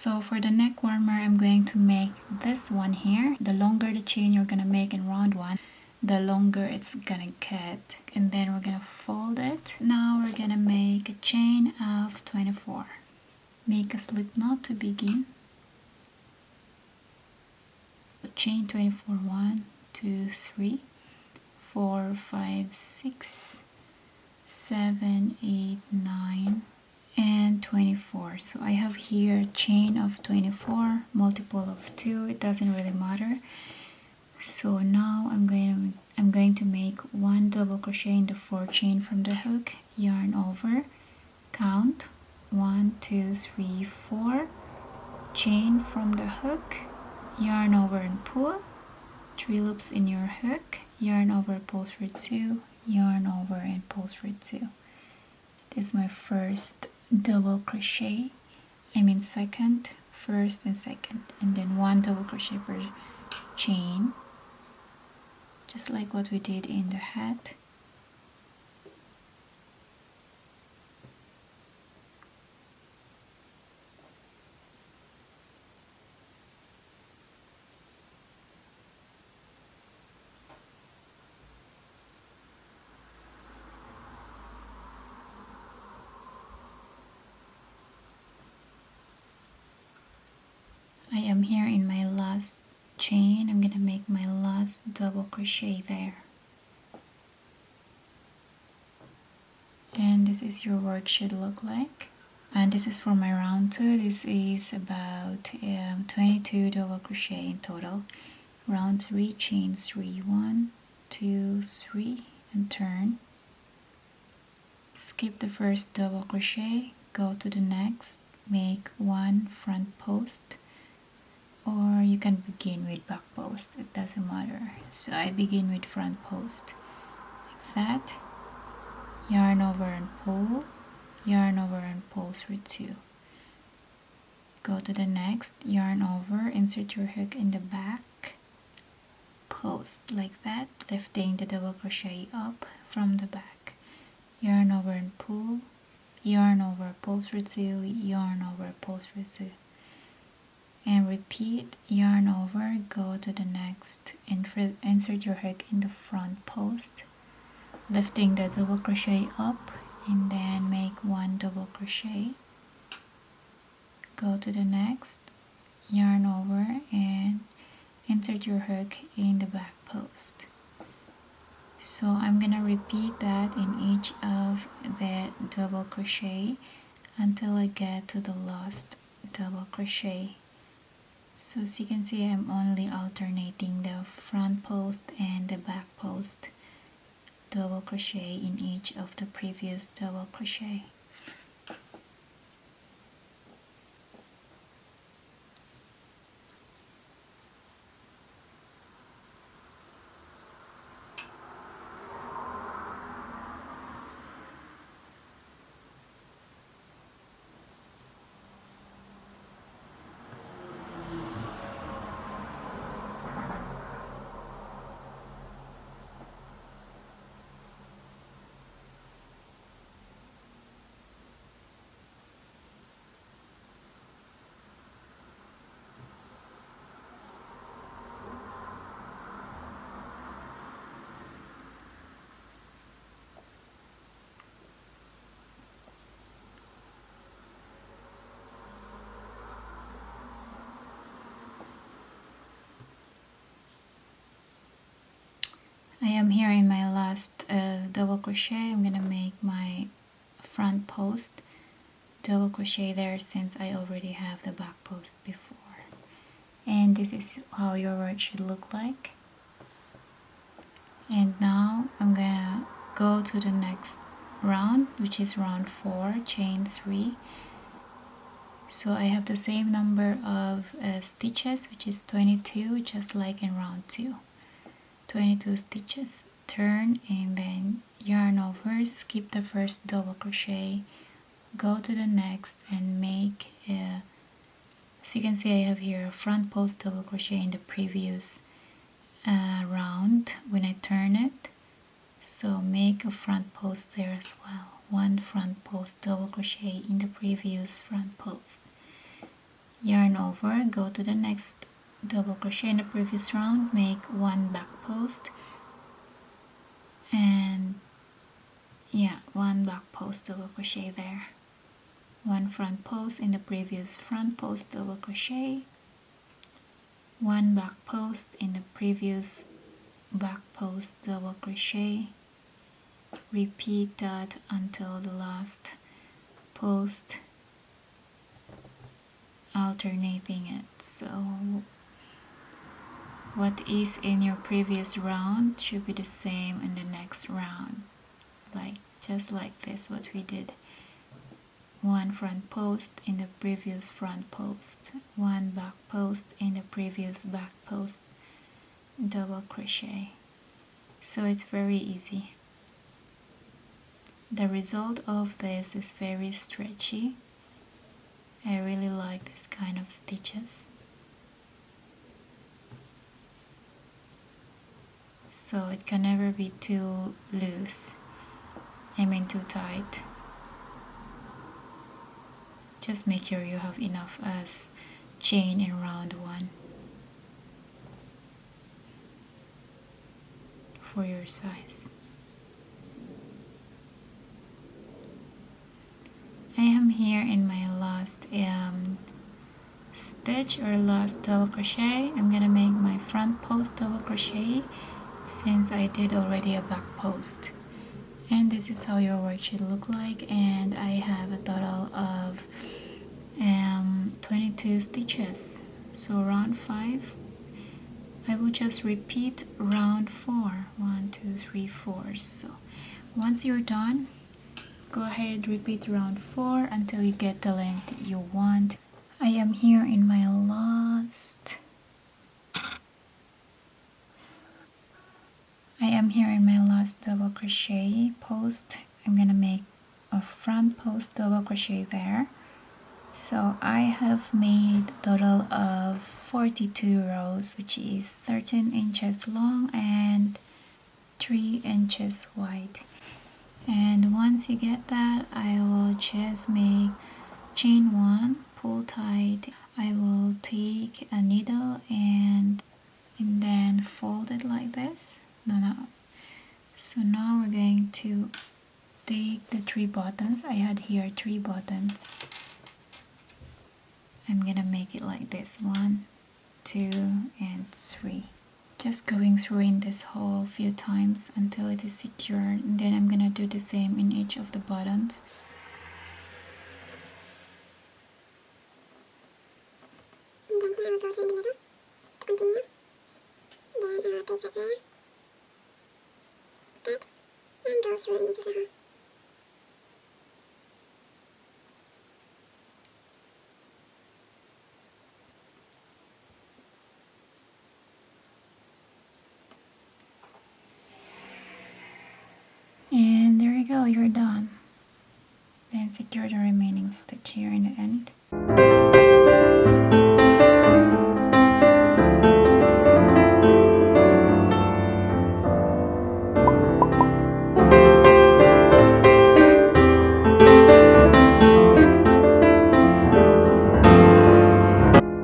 So for the neck warmer, I'm going to make this one here. The longer the chain you're gonna make in round one, the longer it's gonna get. And then we're gonna fold it. Now we're gonna make a chain of 24. Make a slip knot to begin. Chain 24, 1, 2, 3, 4, 5, 6, 7, 8, 9, and 24. So I have here a chain of 24, multiple of 2, it doesn't really matter. So now I'm going to make 1 double crochet in the 4th chain from the hook, yarn over, count 1, 2, 3, 4, chain from the hook, yarn over and pull, 3 loops in your hook, yarn over, pull through 2, yarn over and pull through 2. This is my first double crochet, second, first and second, and then 1 double crochet per chain, just like what we did in the hat. I am here in my last chain. I'm gonna make my last double crochet there. And this is your work should look like. And this is for my round 2. This is about 22 double crochet in total. Round 3, chain 3, 1, 2, 3, and turn. Skip the first double crochet, go to the next, make 1 front post, or you can begin with back post, it doesn't matter. So I begin with front post like that, yarn over and pull, yarn over and pull through 2. Go to the next, yarn over, insert your hook in the back, post like that, lifting the double crochet up from the back, yarn over and pull, yarn over, pull through 2, yarn over, pull through 2. And repeat, yarn over, go to the next, insert your hook in the front post, lifting the double crochet up, and then make 1 double crochet, go to the next, yarn over, and insert your hook in the back post. So I'm gonna repeat that in each of the double crochet until I get to the last double crochet. So as you can see, I'm only alternating the front post and the back post double crochet in each of the previous double crochet. I am here in my last double crochet. I'm gonna make my front post double crochet there since I already have the back post before. And this is how your work should look like. And now I'm gonna go to the next round, which is round 4, chain 3. So I have the same number of stitches, which is 22, just like in round 2. 22 stitches, turn, and then yarn over, skip the first double crochet, go to the next and make as you can see, I have here a front post double crochet in the previous round when I turn it, so make a front post there as well, 1 front post double crochet in the previous front post, yarn over, go to the next double crochet in the previous round, make 1 back post, and yeah, 1 back post double crochet there, 1 front post in the previous front post double crochet, 1 back post in the previous back post double crochet. Repeat that until the last post, alternating it. So what is in your previous round should be the same in the next round, like just like this, what we did. 1 front post in the previous front post, 1 back post in the previous back post double crochet. So it's very easy. The result of this is very stretchy. I really like this kind of stitches. So it can never be too loose, I mean too tight. Just make sure you have enough as chain in round 1 for your size. I am here in my last stitch or last double crochet. I'm gonna make my front post double crochet since I did already a back post. And this is how your work should look like, and I have a total of 22 stitches. So round 5, I will just repeat round 4. 1, 2, 3, 4. So once you're done, go ahead, repeat round 4 until you get the length that you want. I am here in my last double crochet post. I'm gonna make a front post double crochet there. So I have made a total of 42 rows, which is 13 inches long and 3 inches wide. And once you get that, I will just make chain 1, pull tight. I will take a needle and then fold it like this. No. So now we're going to take the 3 buttons. I had here 3 buttons. I'm gonna make it like this, 1, 2, and 3. Just going through in this hole a few times until it is secure, and then I'm gonna do the same in each of the buttons. And then I will go through in the middle, continue, then I will take that there, that, and go through in each of the holes. And there you go, you're done. Then secure the remaining stitch here in the end.